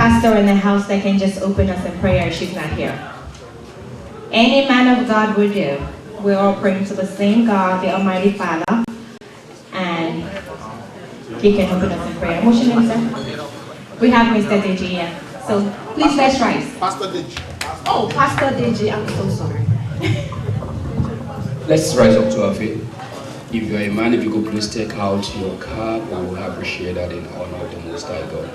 pastor in the house that can just open us in prayer. She's not here. Any man of God will do. We're all praying to the same God, the Almighty Father, and he can open us in prayer. What's your name, sir? We have Mr. Deji here. So please let's rise. Pastor Deji. Oh, Pastor Deji, I'm so sorry. Let's rise up to our feet. If you're a man, if you could please take out your card, we will appreciate that in honor of the Most High God.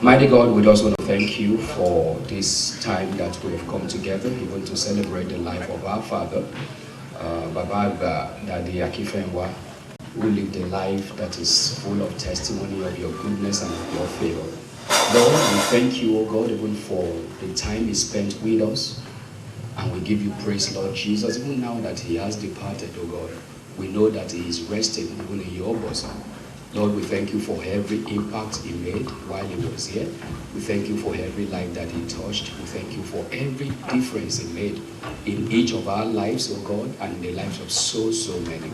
Mighty God, we just want to thank you for this time that we have come together, even to celebrate the life of our father, Baba Daddy Akinfenwa, who lived a life that is full of testimony of your goodness and of your favor. Lord, we thank you, O God, even for the time he spent with us, and we give you praise, Lord Jesus, even now that he has departed, O God. We know that he is resting even in your bosom. Lord, we thank you for every impact he made while he was here. We thank you for every life that he touched. We thank you for every difference he made in each of our lives, oh God, and in the lives of so many.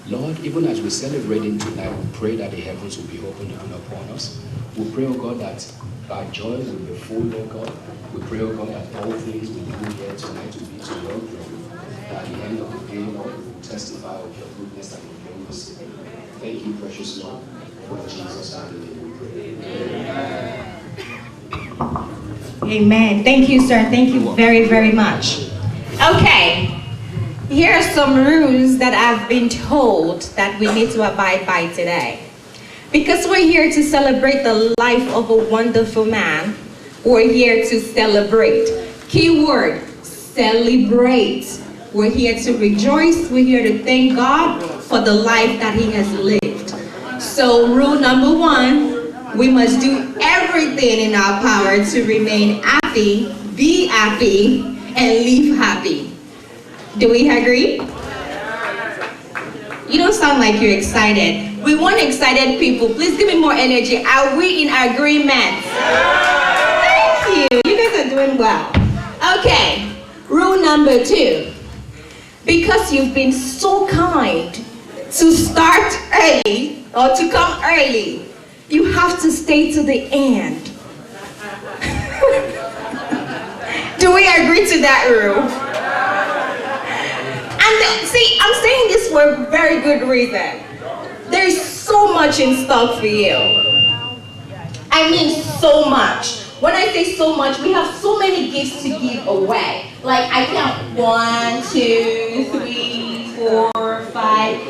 Lord, even as we celebrate him tonight, we pray that the heavens will be opened even upon us. We pray, oh God, that our joy will be full, oh God. We pray, oh God, that all things we do here tonight will be to your glory. At the end of the day, Lord, we will testify of your goodness and of your mercy. Thank you, precious Lord, for Jesus' name we pray. Amen. Thank you, sir. Thank you very much. Okay. Here are some rules that I've been told that we need to abide by today. Because we're here to celebrate the life of a wonderful man, we're here to celebrate. Keyword, celebrate. We're here to rejoice. We're here to thank God for the life that he has lived. So rule number 1, we must do everything in our power to remain happy, be happy, and live happy. Do we agree? You don't sound like you're excited. We want excited people. Please give me more energy. Are we in agreement? Thank you. You guys are doing well. Okay. Rule number 2. Because you've been so kind to start early or to come early, you have to stay to the end. Do we agree to that rule? And see, I'm saying this for a very good reason. There's so much in stock for you. I mean so much. When I say so much, we have so many gifts to give away. Like I count 1, 2, 3, 4, 5,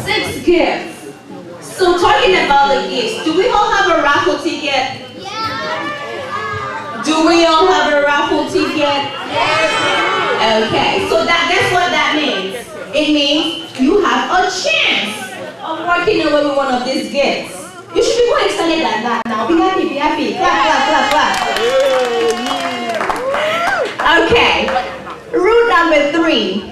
6 gifts. So talking about the gifts, do we all have a raffle ticket? Yeah. Do we all have a raffle ticket? Yeah. Okay, so guess what that means? It means you have a chance of walking away with one of these gifts. You should be more excited than that now. Be happy, be happy. Clap, clap, clap, clap. Okay. Rule number 3.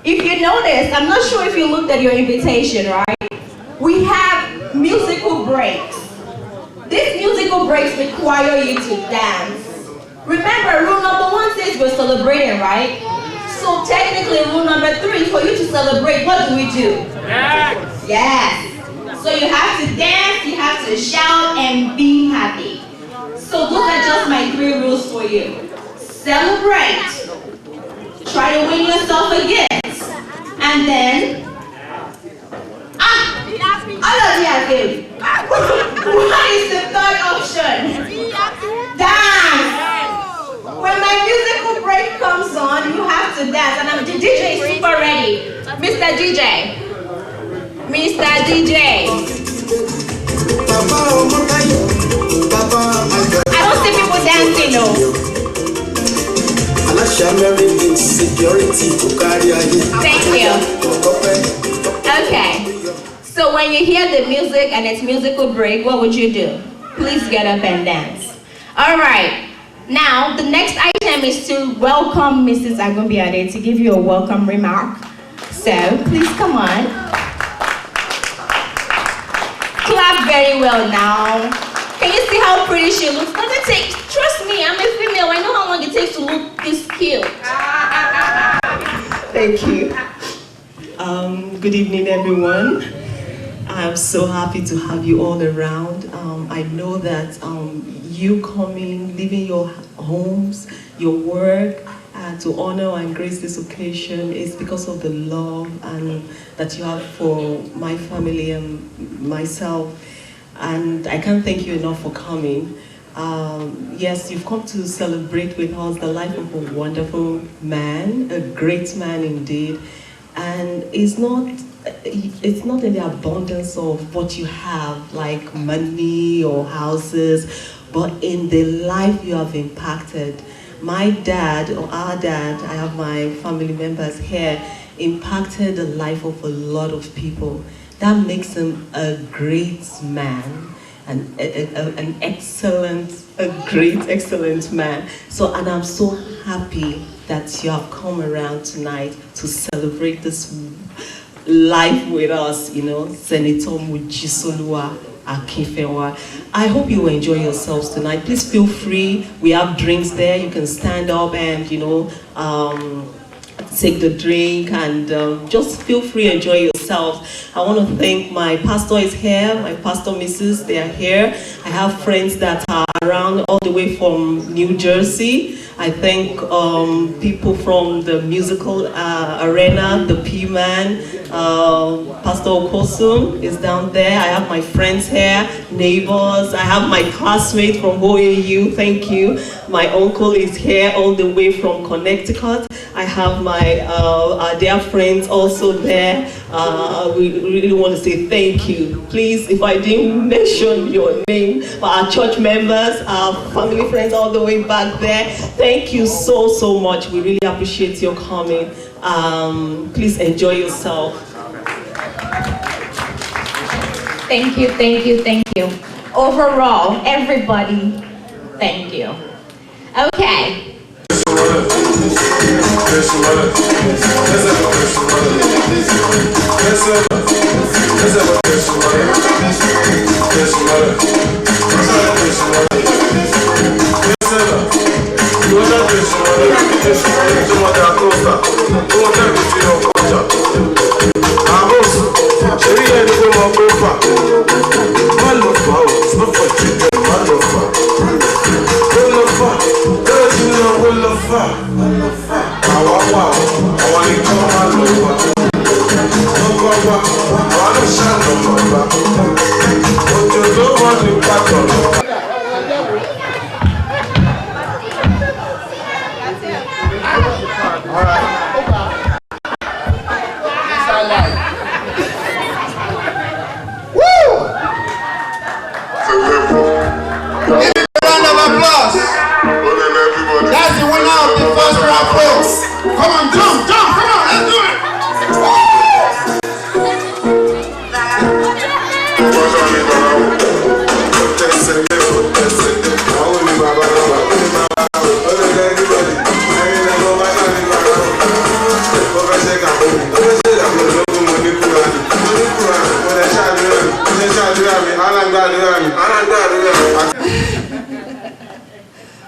If you notice, I'm not sure if you looked at your invitation, right? We have musical breaks. These musical breaks require you to dance. Remember, rule number 1 says we're celebrating, right? So technically, rule number 3, for you to celebrate, what do we do? Yes. So you have to dance, you have to shout, and be happy. So those are just my 3 rules for you. Celebrate. Try to win yourself a gift. And then, all of you are good. What is the 3rd option? Dance. When my musical break comes on, you have to dance. And the DJ is super ready. Mr. DJ. Mr. DJ. I don't see people dancing, no. Thank you. Okay. So when you hear the music and it's musical break, what would you do? Please get up and dance. All right. Now, the next item is to welcome Mrs. Agumbiade to give you a welcome remark. So, please come on. Clap very well now. Can you see how pretty she looks? Doesn't take, trust me, I'm a female. I know how long it takes to look this cute. Thank you. Good evening, everyone. I'm so happy to have you all around. I know that you coming, leaving your homes, your work, to honor and grace this occasion is because of the love and that you have for my family and myself. And I can't thank you enough for coming. Yes, you've come to celebrate with us the life of a wonderful man, a great man indeed. And it's not in the abundance of what you have, like money or houses, but in the life you have impacted. My dad, or our dad, I have my family members here, impacted the life of a lot of people. That makes him a great man, and an excellent man. So, and I'm so happy that you have come around tonight to celebrate this life with us, Senator Mujisolua Akinfenwa. I hope you will enjoy yourselves tonight. Please feel free. We have drinks there. You can stand up and, take the drink and just feel free, enjoy yourselves. I want to thank my pastor is here, my pastor Mrs. They are here. I have friends that are around all the way from New Jersey. I thank people from the musical arena, the P-Man, Pastor Okosum is down there. I have my friends here, neighbors. I have my classmate from OAU, thank you. My uncle is here all the way from Connecticut. I have my dear friends also there. We really want to say thank you. Please, if I didn't mention your name, our church members, our family friends all the way back there, thank you so much. We really appreciate your coming. Please enjoy yourself. Thank you. Overall, everybody, thank you. Okay.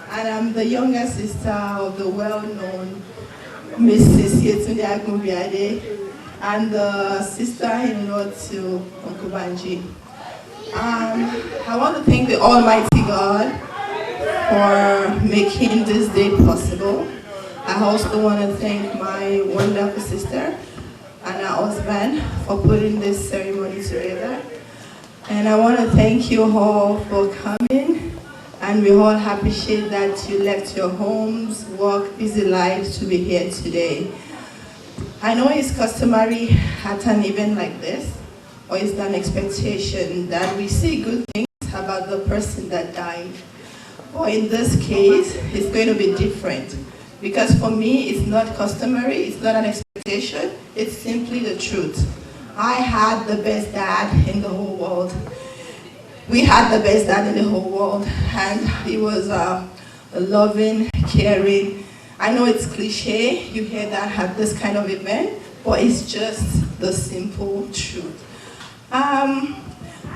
And I'm the younger sister of the well-known Mrs. Yetunde Agunbiade and the sister-in-law to Uncle Banji. I want to thank the Almighty God for making this day possible. I also want to thank my wonderful sister and her husband for putting this ceremony together. And I want to thank you all for coming. And we all appreciate that you left your homes, work, busy lives to be here today. I know it's customary at an event like this, or it's an expectation that we see good things about the person that died. But in this case, it's going to be different. Because for me, it's not customary, it's not an expectation, it's simply the truth. I had the best dad in the whole world. We had the best dad in the whole world, and he was a loving, caring. I know it's cliche, you hear that at this kind of event, but it's just the simple truth.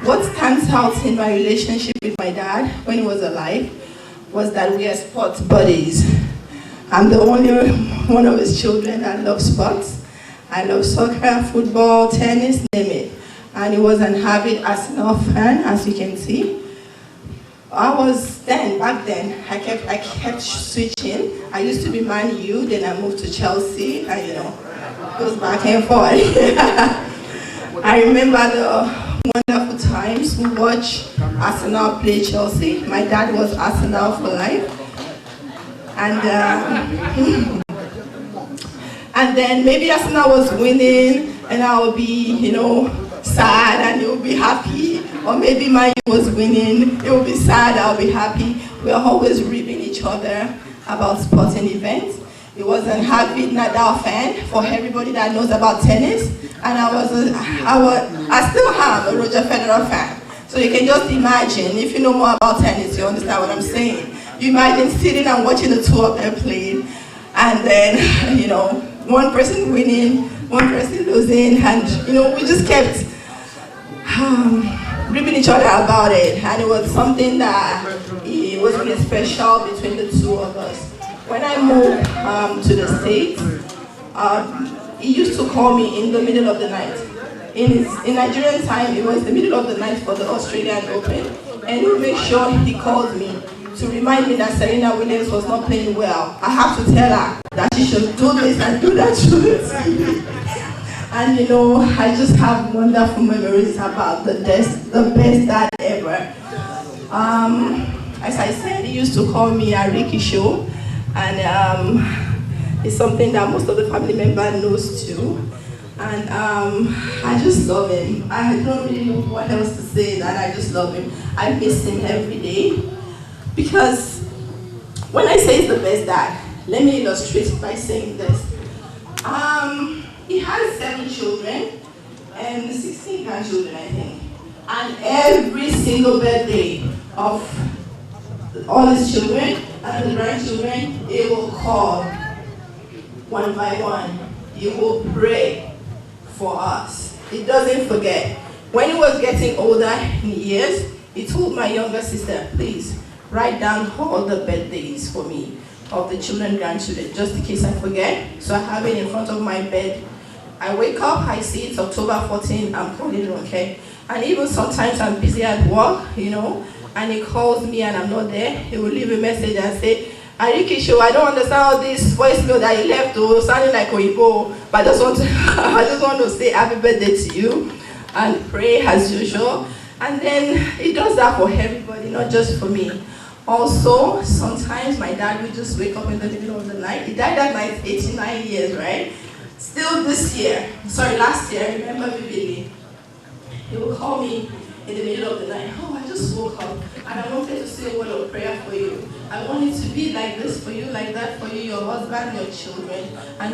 What stands out in my relationship with my dad when he was alive was that we are sports buddies. I'm the only one of his children that loves sports. I love soccer, football, tennis, name it. And he was an avid Arsenal fan, as you can see. back then, I kept switching. I used to be Man U, then I moved to Chelsea, and goes back and forth. I remember the wonderful times we watched Arsenal play Chelsea. My dad was Arsenal for life. And and then maybe Arsenal was winning, and I would be, sad, and he would be happy. Or maybe Man U was winning, it would be sad, I would be happy. We are always ribbing each other about sporting events. He was an avid Nadal fan, for everybody that knows about tennis, and I still am a Roger Federer fan. So you can just imagine, if you know more about tennis, you understand what I'm saying. You imagine sitting and watching the two of them playing, and then, one person winning, one person losing, and, we just kept ribbing each other about it, and it was something that it was really special between the two of us. When I moved to the States, he used to call me in the middle of the night. In Nigerian time, it was the middle of the night for the Australian Open, and he would make sure he called me to remind me that Serena Williams was not playing well. I have to tell her that she should do this and do that to the TV. And I just have wonderful memories about the best dad ever. As I said, he used to call me a Ricky Show, and it's something that most of the family members knows too. And I just love him. I don't really know what else to say, that I just love him. I miss him every day. Because when I say he's the best dad, let me illustrate it by saying this. He has 7 children and 16 grandchildren, I think. And every single birthday of all his children and the grandchildren, he will call one by one. He will pray for us. He doesn't forget. When he was getting older in years, he told my younger sister, please, write down all the birthdays for me of the children and grandchildren, just in case I forget. So I have it in front of my bed. I wake up, I see it's October 14, I'm calling okay. And even sometimes I'm busy at work, and he calls me and I'm not there. He will leave a message and say, Ariki Show, I don't understand all this voicemail that you left, sounding like Oyibo, but I just want to say happy birthday to you and pray as usual. And then he does that for everybody, not just for me. Also, sometimes my dad would just wake up in the middle of the night. He died at 89 years, right? Still last year, I remember vividly. He would call me in the middle of the night. Oh, I just woke up and I wanted to say a word of prayer for you. I want it to be like this for you, like that for you, your husband, your children. And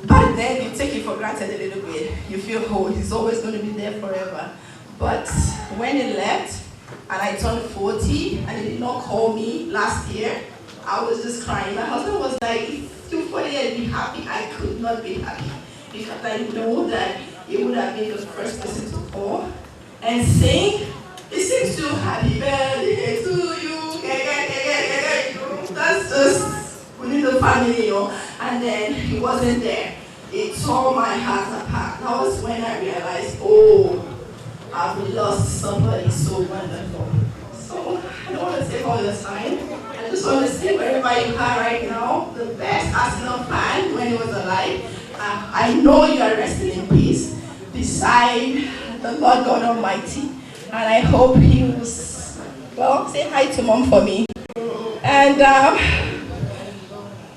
back then you take it for granted a little bit. You feel, oh, he's always going to be there forever. But when he left, and I turned 40, and he did not call me last year, I was just crying. My husband was like, if you're 40 and be happy, I could not be happy. Because I know that he would have been the first person to call and sing. He sings to happy birthday to you. That's just within the family, And then he wasn't there. It tore my heart apart. That was when I realized, oh, I've lost somebody so wonderful. So I don't want to take all your time. I just want to say wherever you are right now, the best Arsenal fan when he was alive. I know you are resting in peace beside the Lord God Almighty. And I hope he will, say hi to Mom for me. And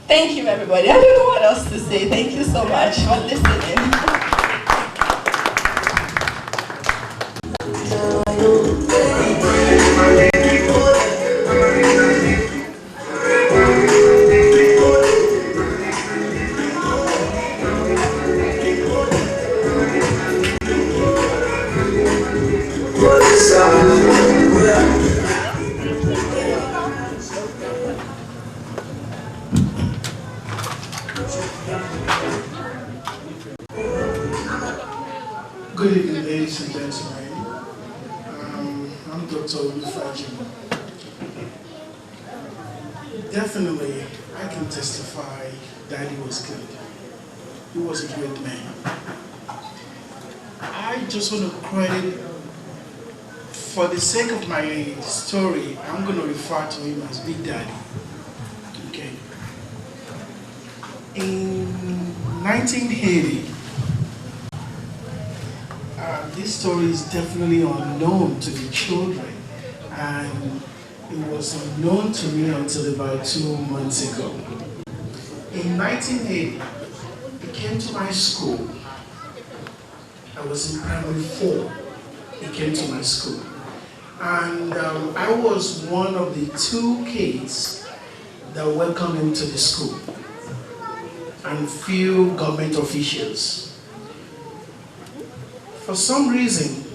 thank you, everybody. I don't know what else to say. Thank you so much for listening. Good evening, ladies and gentlemen. I'm Dr. Olufaji. Definitely, I can testify Daddy was good. He was a great man. I just want to credit for the sake of my story, I'm going to refer to him as Big Daddy. Okay. In 1980, this story is definitely unknown to the children, and it was unknown to me until about 2 months ago. In 1980, he came to my school. I was in primary 4. He came to my school. And I was one of the 2 kids that welcomed him to the school, and few government officials. For some reason,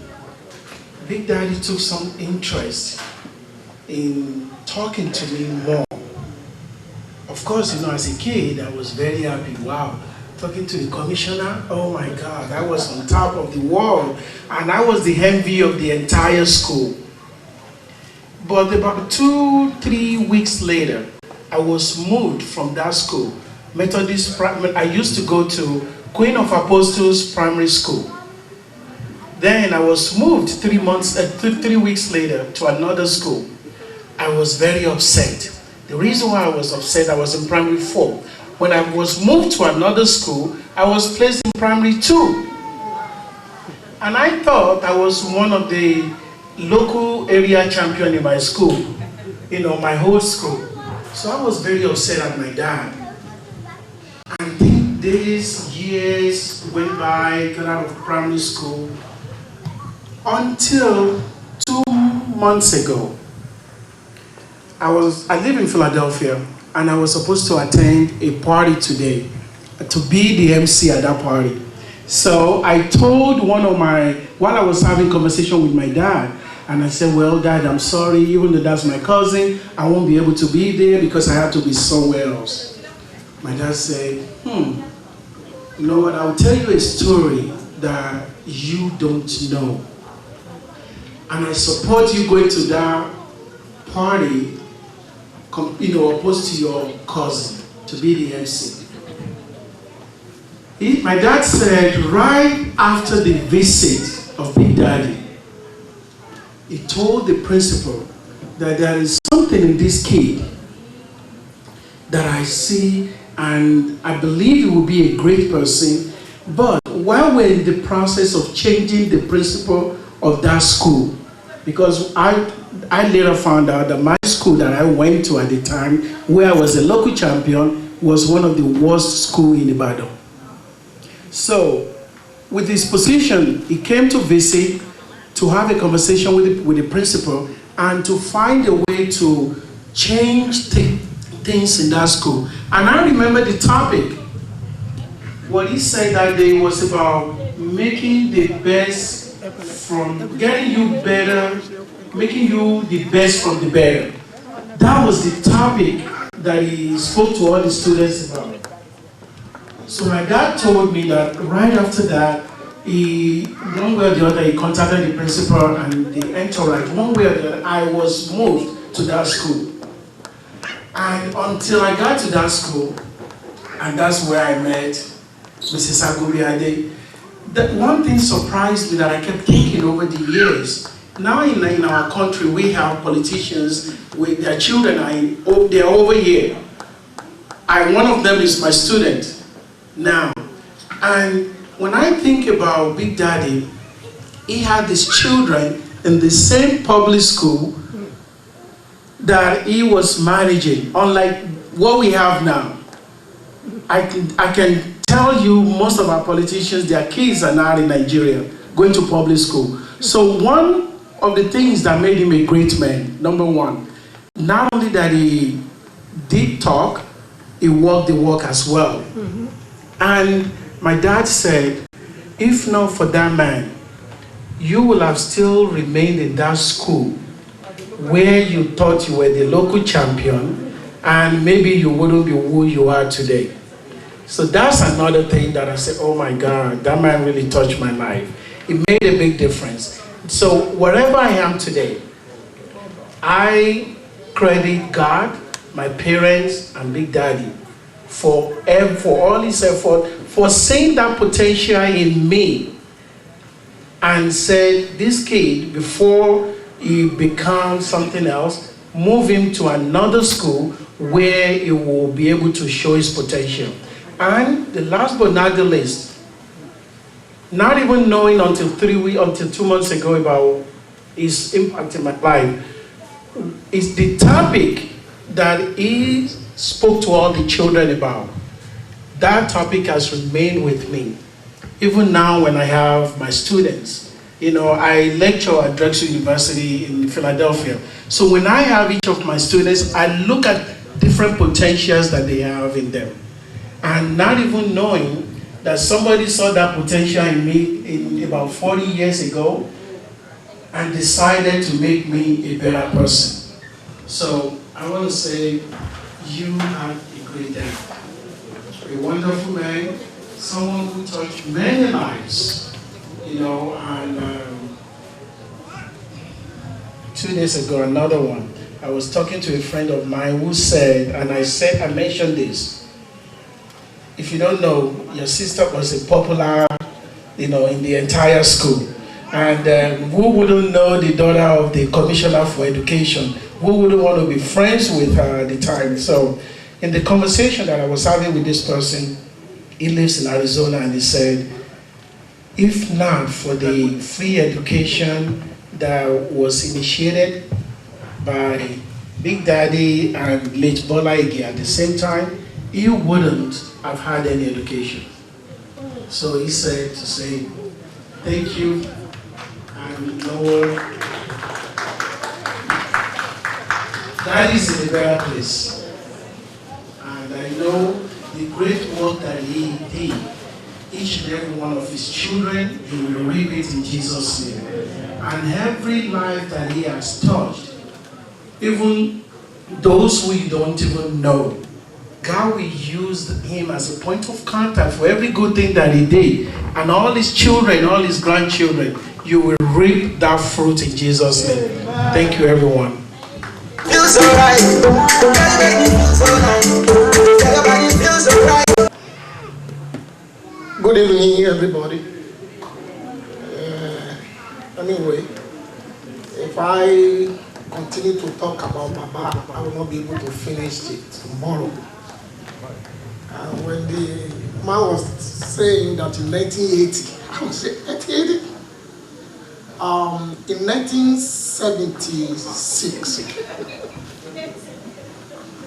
Big Daddy took some interest in talking to me more. Of course, you know, as a kid, I was very happy. Wow, talking to the commissioner, oh my God, I was on top of the world, and I was the envy of the entire school. But about 2-3 weeks later, I was moved from that school. Methodist, I used to go to Queen of Apostles Primary School. Then I was moved 3 weeks later to another school. I was very upset. The reason why I was upset, I was in primary 4. When I was moved to another school, I was placed in primary 2. And I thought I was one of the local area champion in my school, you know, my whole school. So I was very upset at my dad. And days, years went by, got out of primary school, until 2 months ago. I live in Philadelphia, and I was supposed to attend a party today, to be the MC at that party. So I told while I was having conversation with my dad, and I said, well, Dad, I'm sorry, even though that's my cousin, I won't be able to be there because I have to be somewhere else. My dad said, you know what, I'll tell you a story that you don't know. And I support you going to that party, you know, opposed to your cousin, to be the MC. My dad said, right after the visit of Big Daddy, he told the principal that there is something in this kid that I see, and I believe he will be a great person. But while we're in the process of changing the principal of that school, because I later found out that my school that I went to at the time, where I was a local champion, was one of the worst schools in Ibadan. So, with his position, he came to visit, to have a conversation with the principal, and to find a way to change things in that school. And I remember the topic. What he said that day was about making the best from getting you better, making you the best from the better. That was the topic that he spoke to all the students about. So my dad told me that right after that, one way or the other, he contacted the principal and the entourage. One way or the other, I was moved to that school. And until I got to that school, and that's where I met Mrs. Agobiade. That one thing surprised me that I kept thinking over the years. Now in our country, we have politicians with their children, they're over here. One of them is my student now. And when I think about Big Daddy, he had his children in the same public school that he was managing, unlike what we have now. I can tell you most of our politicians, their kids are now in Nigeria, going to public school. So one of the things that made him a great man, number one, not only that he did talk, he walked the walk as well. Mm-hmm. And my dad said, if not for that man, you will have still remained in that school where you thought you were the local champion, and maybe you wouldn't be who you are today. So that's another thing that I said, oh my God, that man really touched my life. It made a big difference. So wherever I am today, I credit God, my parents, and Big Daddy for all his effort, for seeing that potential in me, and said, this kid, before he becomes something else, move him to another school where he will be able to show his potential. And the last but not the least, not even knowing until 2 months ago about his impact in my life, is the topic that he spoke to all the children about. That topic has remained with me. Even now when I have my students, I lecture at Drexel University in Philadelphia. So when I have each of my students, I look at different potentials that they have in them. And not even knowing that somebody saw that potential in me in about 40 years ago and decided to make me a better person. So I want to say, you have a great day. A wonderful man, someone who touched many lives, and 2 days ago, another one. I was talking to a friend of mine who said, and I mentioned this, if you don't know, your sister was a popular, in the entire school. And who wouldn't know the daughter of the Commissioner for Education? Who wouldn't want to be friends with her at the time? So in the conversation that I was having with this person, he lives in Arizona, and he said, if not for the free education that was initiated by Big Daddy and late Bola Ige at the same time, he wouldn't have had any education. So he said to say, thank you, and that is in a better place. And I know the great work that he did, each and every one of his children, he will reap it in Jesus' name. And every life that he has touched, even those we don't even know, God will use him as a point of contact for every good thing that he did. And all his children, all his grandchildren, you will reap that fruit in Jesus' name. Thank you, everyone. Feels alright. Everybody feels alright. Good evening, everybody. Anyway, if I continue to talk about Baba, I will not be able to finish it tomorrow. When the man was saying that in 1980, I would say 1980. In 1976,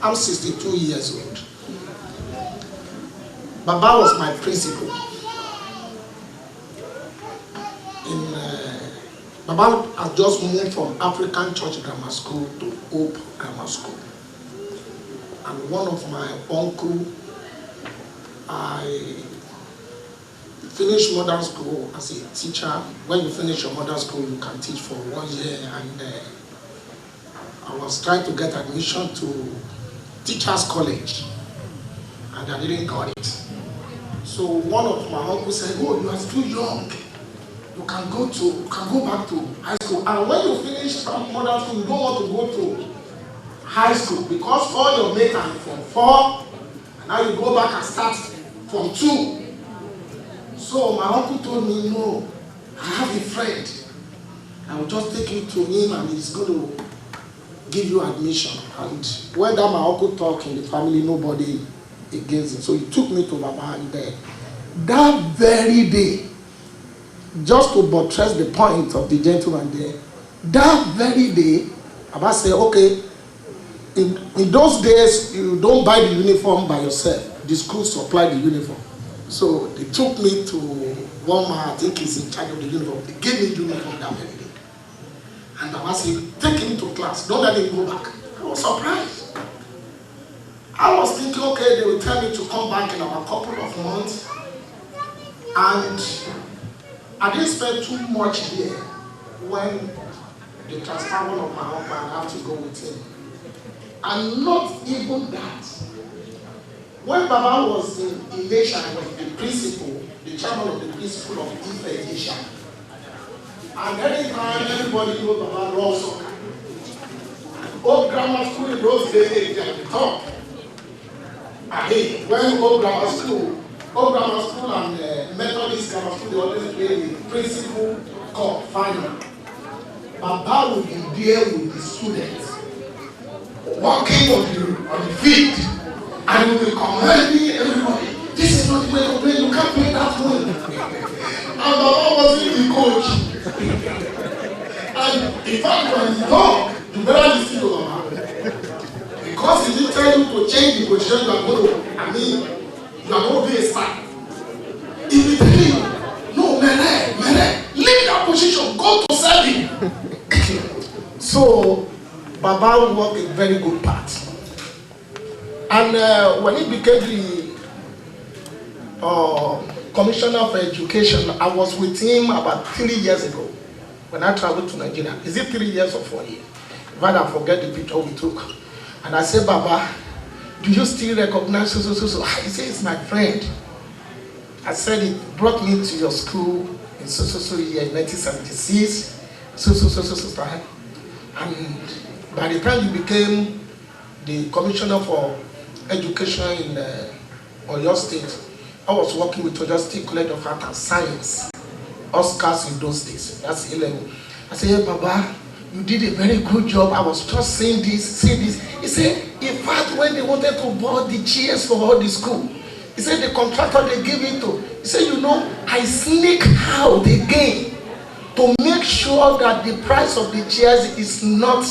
I'm 62 years old. Baba was my principal. Baba had just moved from African Church Grammar School to Hope Grammar School. And one of my uncle, I finished modern school as a teacher. When you finish your modern school, you can teach for 1 year. And I was trying to get admission to Teachers College, and I didn't got it. So one of my uncles said, "Oh, you are still young. You can go back to high school. And when you finish modern school, you don't want to go to high school because all your mates are from 4, and now you go back and start from 2. So my uncle told me, "No, I have a friend. I will just take you to him, and he's going to give you admission." And when that my uncle talked in the family, nobody against him. So he took me to Baba, and that very day, just to buttress the point of the gentleman there, that very day, Baba said, "Okay, in those days, you don't buy the uniform by yourself. The school supply the uniform." So they took me to one man, I think he's in charge of the uniform. They gave me the uniform that very day. And Baba said, "Take him to class. Don't let him go back." I was surprised. I was thinking, okay, they will tell me to come back in about a couple of months. And I didn't spend too much there when they transferred one of my uncle and I have to go with him. And not even that. When Baba was in Elisha, I was the principal, the chairman of the principal of Elisha. And anytime everybody knows Baba loves soccer. Old grammar school in those days, they at the top. When old grammar school and Methodist grammar school, they always play the principal cup final. Baba will be there with the students, walking on the field, and will be commanding everybody. This is not the way to play. You can't play that way. And Baba wasn't the coach. And in fact, when he talked, you better listen to Baba. Because he didn't tell you to change the position you are going to, you are going to be a star. If he tell you, no, Mere, leave that position, go to serving. So, Baba worked a very good part. And when he became the Commissioner for Education, I was with him about 3 years ago when I traveled to Nigeria. Is it 3 years or 4 years? If I forget the picture we took. And I said, Baba, do you still recognize so? He said, it's my friend. I said, it brought me to your school in so year, 1976, so time. And by the time you became the Commissioner for Education in Oyo State, I was working with Oyo State College of Art and Science, Oscars in those days. That's 11. I said, hey, Baba, you did a very good job. I was just saying this. He said, in fact, when they wanted to board the chairs for all the school, he said the contractor they gave it to, he said, you know, I sneak out again to make sure that the price of the chairs is not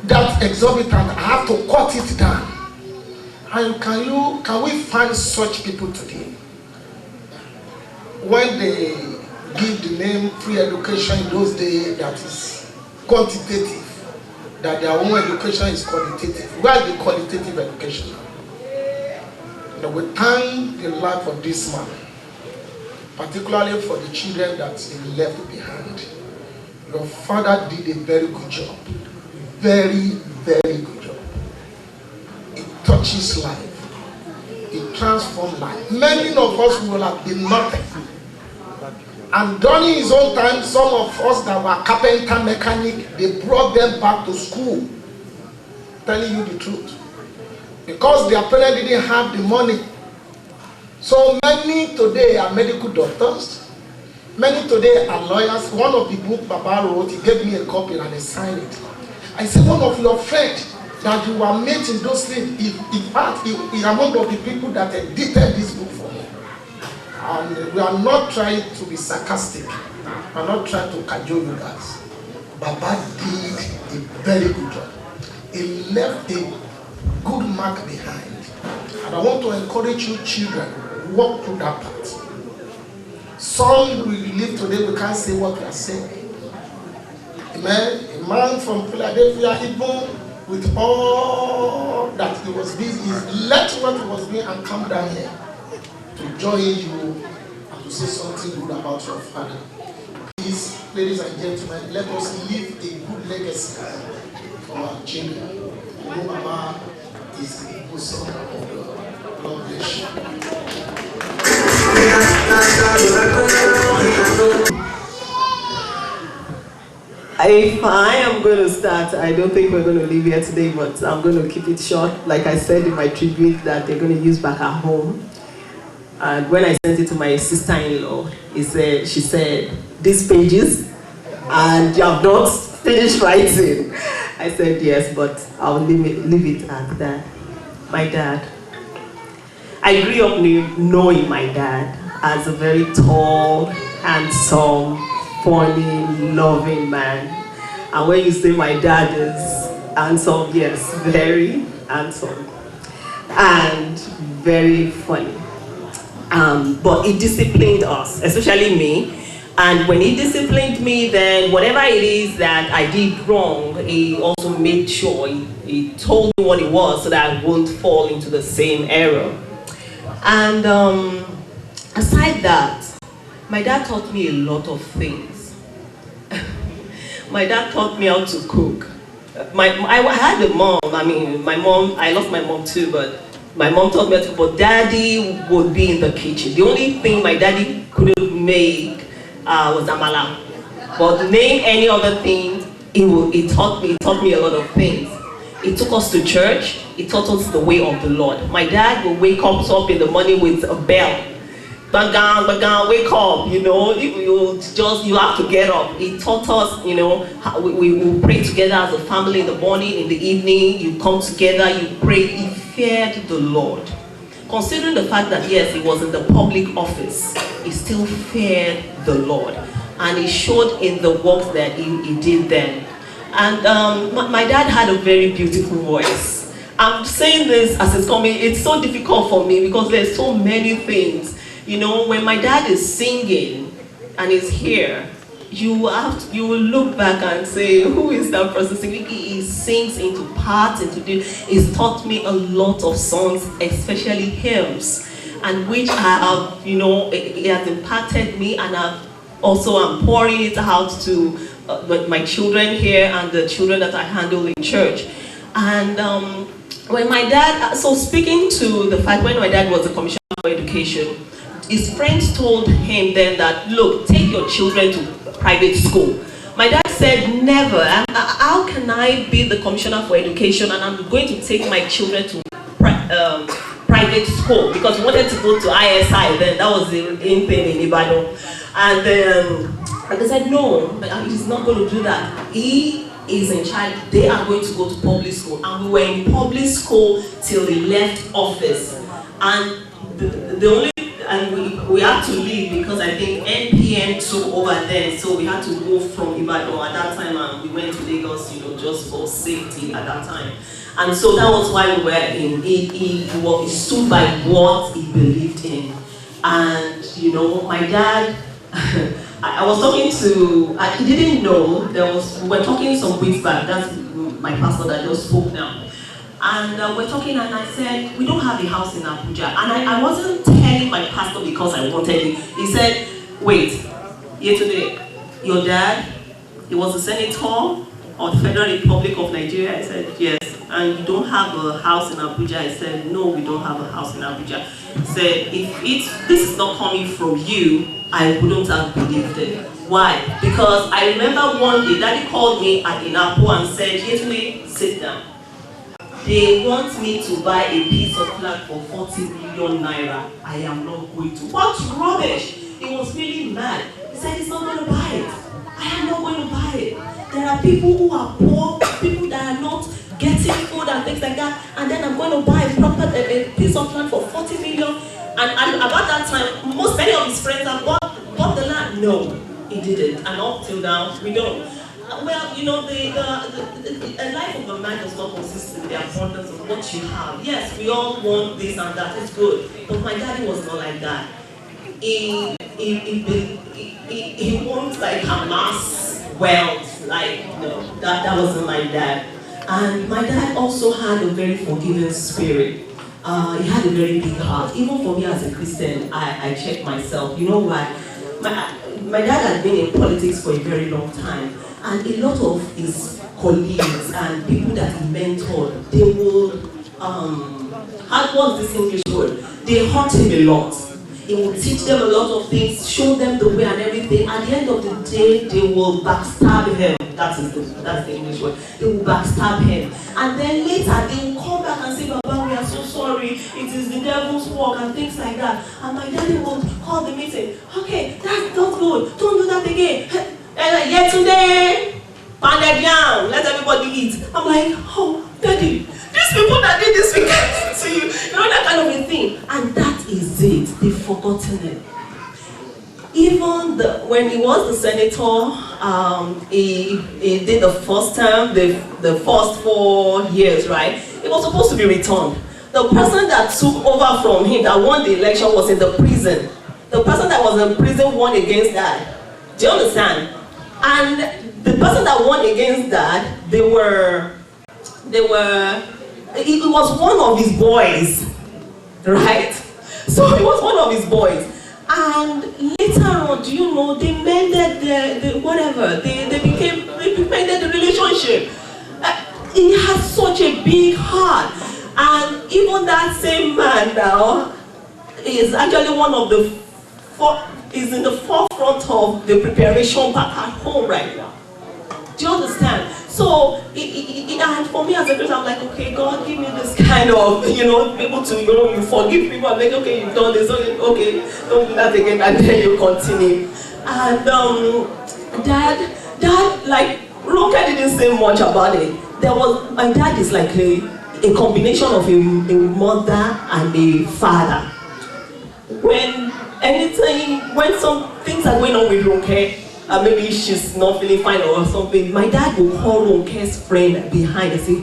that exorbitant. I have to cut it down. And can we find such people today? When they give the name free education in those days, that is quantitative, that their own education is qualitative. Where is the qualitative education? Now we thank the Lord for this man, particularly for the children that he left behind. Your father did a very good job. Very, very good job. It touches life. It transforms life. Many of us will have been nothing. And during his own time, some of us that were carpenter, mechanic, they brought them back to school. Telling you the truth. Because their parents didn't have the money. So many today are medical doctors. Many today are lawyers. One of the books Baba wrote, he gave me a copy and I signed it. I said, one of your friends that you were met in those things, in fact, he is among of the people that edited this book for me. And we are not trying to be sarcastic. We are not trying to cajole you guys. Baba did a very good job. He left a good mark behind. And I want to encourage you children, walk through that path. Some we live today, we can't say what we are saying. Amen. A man from Philadelphia, even with all that he was busy, he left what he was doing and come down here to join you and to say something good about your father. Please, ladies and gentlemen, let us leave a good legacy for our children. You know, Baba is the bosom of God. God bless you. If I am going to start, I don't think we're going to leave here today, but I'm going to keep it short. Like I said in my tribute that they're going to use back at home. And when I sent it to my sister-in-law, she said, these pages, and you have not finished writing. I said, yes, but I'll leave it at that. My dad. I grew up knowing my dad as a very tall, handsome, funny, loving man. And when you say my dad is handsome, yes, very handsome and very funny. But he disciplined us, especially me. And when he disciplined me, then whatever it is that I did wrong, he also made sure he told me what it was so that I won't fall into the same error. And aside that, my dad taught me a lot of things. My dad taught me how to cook. I had a mom. I lost my mom too, but my mom taught me how to cook. But daddy would be in the kitchen. The only thing my daddy couldn't make was amala. But name any other thing, he taught me a lot of things. He took us to church. He taught us the way of the Lord. My dad would wake us up in the morning with a bell. bagan, wake up, you know, you have to get up. He taught us, you know, how we pray together as a family in the morning, in the evening, you come together, you pray. He feared the Lord. Considering the fact that, yes, he was in the public office, he still feared the Lord. And he showed in the works that he did then. And my dad had a very beautiful voice. I'm saying this as it's coming, it's so difficult for me because there's so many things. You know, when my dad is singing and is here, you will look back and say, who is that person singing? He sings into parts, he's taught me a lot of songs, especially hymns, and which I have, you know, it has impacted me, and I'm pouring it out to my children here and the children that I handle in church. And when my dad, so speaking to the fact when my dad was the Commissioner for Education, his friends told him then that, look, take your children to private school. My dad said, never. How can I be the Commissioner for Education and I'm going to take my children to private school? Because we wanted to go to ISI then, that was the in thing in Ibadan. And they said, no, he's not going to do that. He is in charge. They are going to go to public school. And we were in public school till he left office. And we had to leave because I think NPN took over then, so we had to move from Ibadan at that time, and we went to Lagos, you know, just for safety at that time. And so that was why we were in. He stood by what he believed in, and you know, my dad. I was talking to. He didn't know we were talking some weeks back. That's my pastor that just spoke now. And we're talking, and I said, we don't have a house in Abuja. And I wasn't telling my pastor because I wanted it. He said, wait, yesterday, your dad, he was a senator of the Federal Republic of Nigeria. I said, yes. And you don't have a house in Abuja? I said, no, we don't have a house in Abuja. He said, if this is not coming from you, I wouldn't have believed it. Why? Because I remember one day, Daddy called me at Inapo and said, yesterday, sit down. They want me to buy a piece of land for 40 million naira. I am not going to. What rubbish! He was really mad. He said he's not going to buy it. I am not going to buy it. There are people who are poor, people that are not getting food and things like that, and then I'm going to buy a piece of land for 40 million. And about that time, many of his friends have bought the land. No, he didn't. And up till now, we don't. Well, you know, the life of a man does not consist in the abundance of what you have. Yes, we all want this and that, it's good. But my daddy was not like that. He wants like Hamas wealth, like, no, that wasn't my dad. And my dad also had a very forgiving spirit. He had a very big heart. Even for me as a Christian, I check myself. You know why? My dad had been in politics for a very long time. And a lot of his colleagues and people that he mentored, they will, what's this English word? They hurt him a lot. He will teach them a lot of things, show them the way and everything. At the end of the day, they will backstab him. That's the English word. They will backstab him. And then later, they will come back and say, Baba, we are so sorry. It is the devil's work and things like that. And my daddy will call the meeting. Okay, that's not good. Don't do that again. Yet today, pounded yam, let everybody eat. I'm like, oh, daddy, these people that did this, we can't to you. You know, that kind of a thing. And that is it. They've forgotten it. Even when he was the senator, he did the first term, the first 4 years, right? It was supposed to be returned. The person that took over from him, that won the election, was in the prison. The person that was in prison won against that. Do you understand? And the person that won against that, it was one of his boys, right? So it was one of his boys. And later on, do you know, they mended they mended the relationship. He has such a big heart. And even that same man now is actually one of the is in the forefront of the preparation back at home right now. Do you understand? So, and for me as a Christian, I'm like, okay, God, give me this kind of, people to, you forgive people. I'm like, okay, you've done this, okay, don't do that again, and then you continue. And dad, like, Ronke didn't say much about it. My dad is like a combination of a mother and a father. When some things are going on with Ronke, maybe she's not feeling fine or something, my dad will call Ronke's friend behind and say,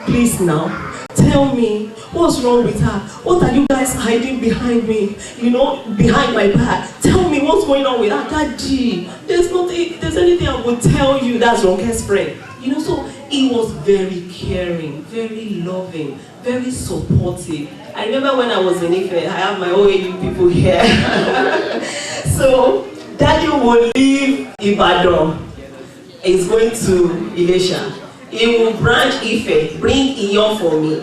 please now, tell me, what's wrong with her? What are you guys hiding behind me? Behind my back. Tell me what's going on with her. Daddy, there's anything I will tell you. That's Ronke's friend. So he was very caring, very loving, very supportive. I remember when I was in Ife, I have my OAU people here. So Daddy will leave Ibadan. He's going to Ilesha. He will branch Ife, bring Iyon for me.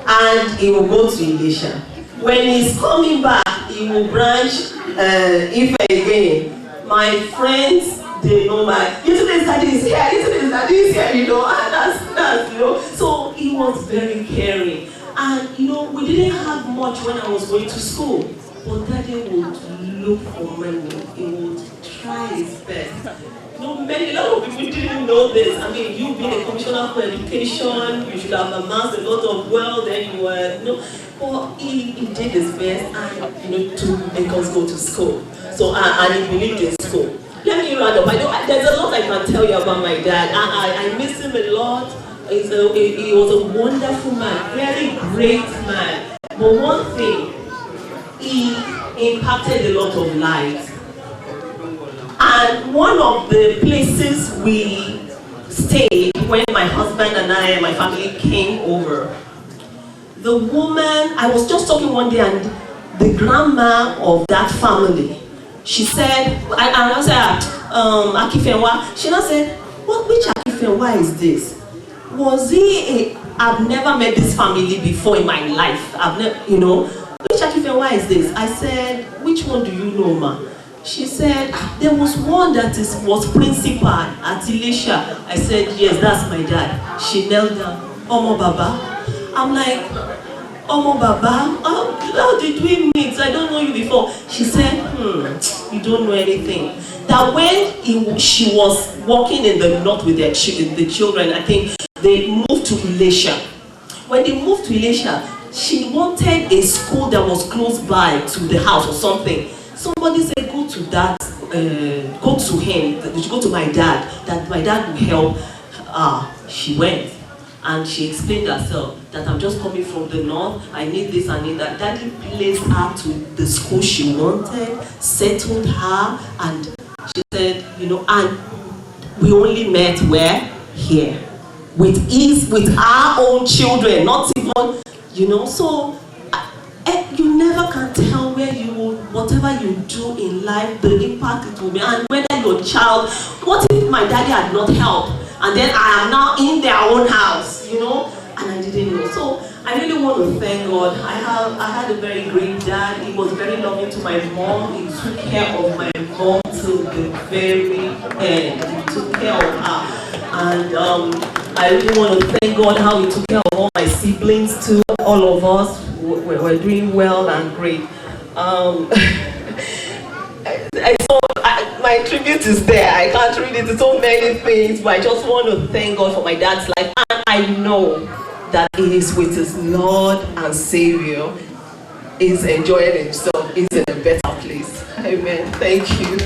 And he will go to Ilesha. When he's coming back, he will branch Ife again. My friends, they know yesterday's daddy is here, yesterday's daddy is here, and that's. So he was very caring. And, we didn't have much when I was going to school. But Daddy would look for money. He would try his best. A lot of people didn't know this. I mean, you being a commissioner for education, you should have amassed a lot of wealth, then you were, but he did his best and, to make us go to school. So, and he believed in school. Let me round up. There's a lot I can tell you about my dad. I miss him a lot. He was a wonderful man, very great man. But one thing, he impacted a lot of lives. And one of the places we stayed when my husband and I and my family came over, the woman, I was just talking one day, and the grandma of that family, she said, I said, Akinfenwa, she now said, which Akinfenwa is this? Was he I've never met this family before in my life. I've never, which Akinfenwa is this? I said, which one do you know, ma? She said, there was one that was principal at Ilesha. I said, yes, that's my dad. She knelt down. Omo Baba. I'm like, Omo Baba? How did we meet? I don't know you before. She said, you don't know anything. That when she was walking in the north with the children, I think they moved to Ilesha. When they moved to Ilesha, she wanted a school that was close by to the house or something. Somebody said, go to him, go to my dad, that my dad will help. She went and she explained herself that I'm just coming from the north, I need this, I need that. Daddy placed her to the school she wanted, settled her, and she said, and we only met where? Here. With our own children, not even, so you never can tell where you will, whatever you do in life, the impact it will be, and whether your child, what if my daddy had not helped, and then I am now in their own house, and I didn't know. So I really want to thank God. I had a very great dad. He was very loving to my mom. He took care of my mom till the very end. He took care of her. And I really want to thank God how he took care of all my siblings too. All of us were doing well and great. My tribute is there. I can't read it. So many things, but I just want to thank God for my dad's life. And I know that he is with his Lord and Savior. He's enjoying himself. He's in a better place. Amen. Thank you.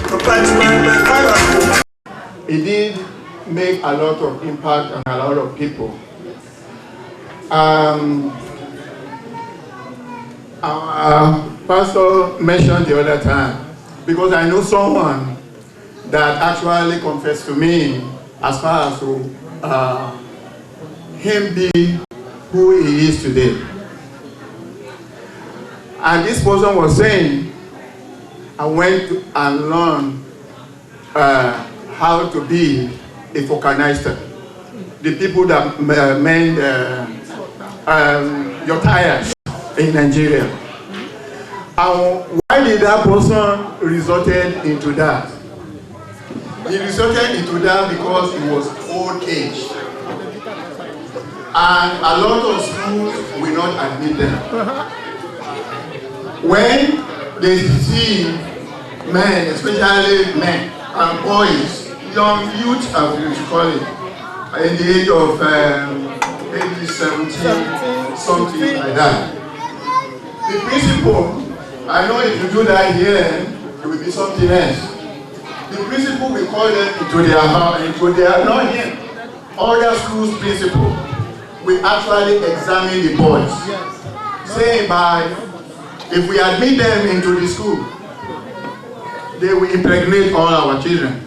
He did make a lot of impact on a lot of people. Our pastor mentioned the other time, because I know someone that actually confessed to me as far as to him being who he is today. And this person was saying, I went and learned how to be a vulcanizer. The people that mend your tires in Nigeria. And why did that person resorted into that? He resulted into that because he was old age. And a lot of schools will not admit them. When they see men, especially men and boys, young youth, as we should call it, in the age of maybe 17, something like that. The principal, I know if you do that here, it will be something else. The principal will call them into their house, not him, other schools principal will actually examine the boys. Saying if we admit them into the school, they will impregnate all our children.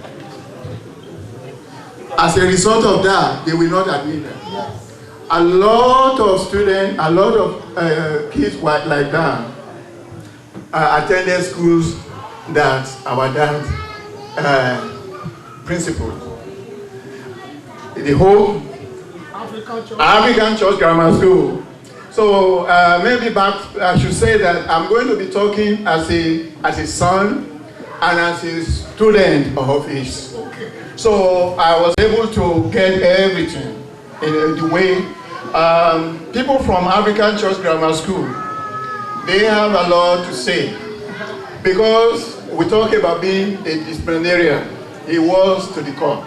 As a result of that, they will not admit them. A lot of students, a lot of kids like that attended schools that our dad principal. The whole African Church Grammar School. So maybe I should say that I'm going to be talking as a son and as a student of his. So I was able to get everything in the way. People from African Church Grammar School, they have a lot to say. Because we talk about being a disciplinarian, he was to the core.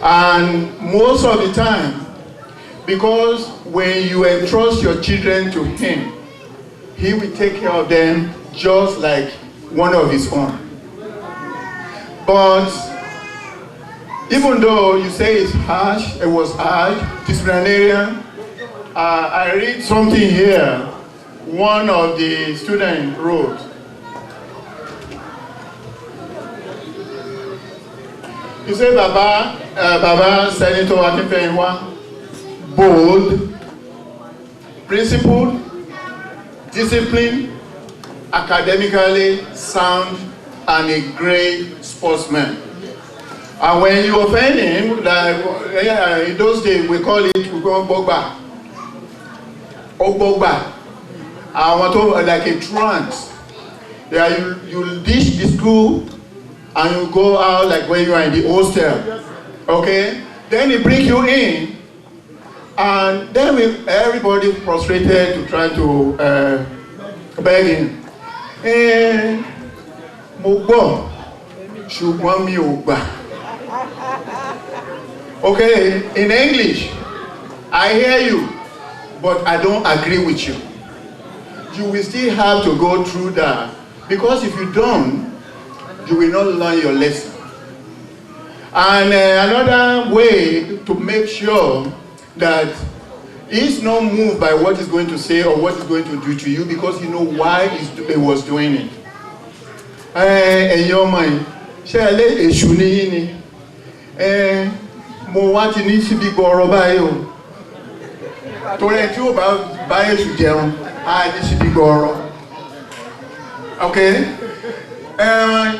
And most of the time, because when you entrust your children to him, he will take care of them just like one of his own. But even though you say it's harsh, it was harsh, disciplinarian, I read something here, one of the students wrote. You say Baba Senator Akinfenwa, bold, principled, disciplined, academically sound, and a great sportsman. And when you offend him, like in those days we call Bogba. Obogba. I want to like a trance. Yeah, you ditch the school and you go out like when you are in the hostel. Okay? Then he bring you in. And then everybody frustrated to try to beg him. Mo gbọ́, ṣùgbọ́n mi ò gbà. Okay, in English, I hear you, but I don't agree with you. You will still have to go through that, because if you don't, you will not learn your lesson. And another way to make sure that he's not moved by what he's going to say or what he's going to do to you, because you know why he was doing it. Ẹ̀yin ọmọ yìí, ṣé ẹ lé èṣù níyí ni? Mo wá ti ní síbi gbọ́ọ̀rọ̀ báyìí o. Torí ẹ tí ó bá èṣù jẹun, á ní síbi gbọ́ọ̀rọ̀. Okay?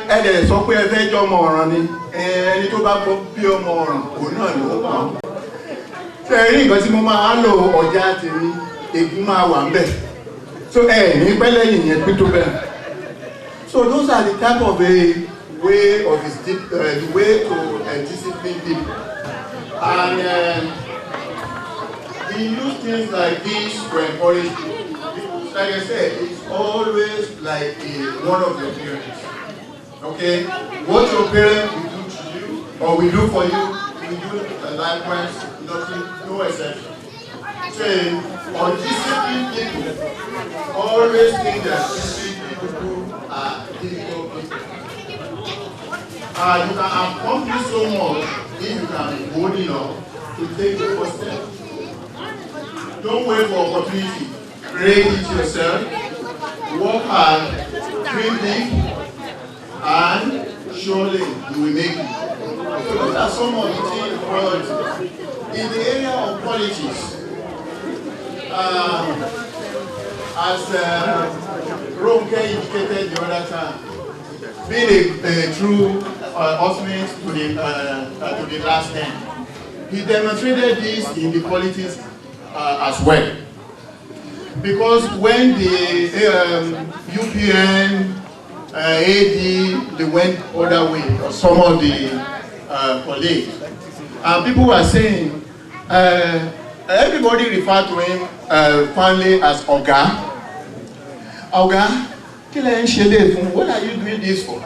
Ẹ̀dẹ̀ sọ pé ẹ fẹ́ jọ ọmọ ọ̀ràn ni. Ẹni tó bá gbọ́ bí ọmọ ọ̀ràn, òun náà ló pa. Ṣé ẹ rí nǹkan tí mo máa ń lò ọjà tèmi, ègún máa wà ń bẹ̀. So ní pẹ́lẹ́ yìí yẹn pín tó bẹ́ẹ̀. So those are the type of a way of the way to discipline people. And we use things like this to encourage people. Like I said, it's always like one of your parents. Okay? What your parents will do to you or will do for you, we do likewise, nothing, no exception. So, undisciplined people always think that disciplined people do are difficult people. You can accomplish so much if you can be bold enough to take the first step. Don't wait for opportunity. Create it yourself, work hard, dream big, and surely you will make it. So those are some of the things, but in the area of politics, as Ronke indicated the other time, being a true ultimate to the last end, he demonstrated this in the politics as well. Because when the UPN AD, they went other way, or some of the colleagues. And people were saying, everybody referred to him finally as Oga. Oga, what are you doing this for?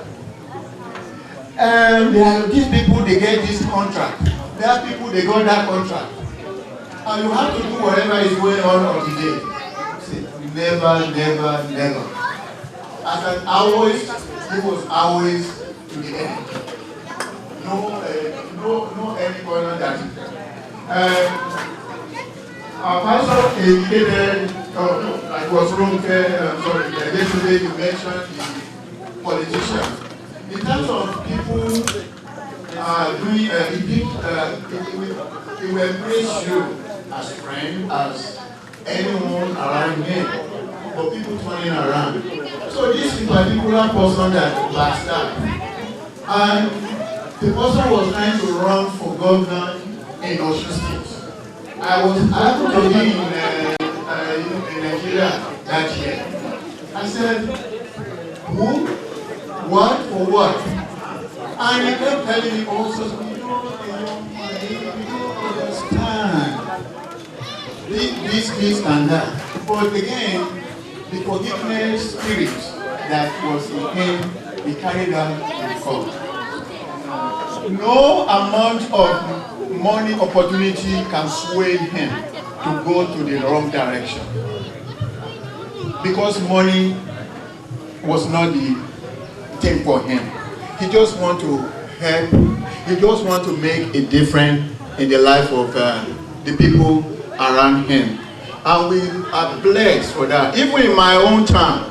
There are these people, they get this contract. There are people, they got that contract. And you have to do whatever is going on today. Never, never, never. As an always, he was always to the end. No any corner that. Our pastor indicated, it was wrong, sorry, yesterday you mentioned the politician. In terms of people doing, he will embrace you as friend, as anyone around him, but people turning around. So this is particular person that last time, and the person was trying to run for governor in Osun State. I happened to be in Nigeria that year. I said, who? What for what? And he kept telling me also, you don't understand. This and that. But again, the forgiveness spirit that was in him, he carried out in the court. No amount of money opportunity can sway him to go to the wrong direction. Because money was not the thing for him. He just want to help. He just want to make a difference in the life of the people around him. And we are blessed for that. Even in my own time,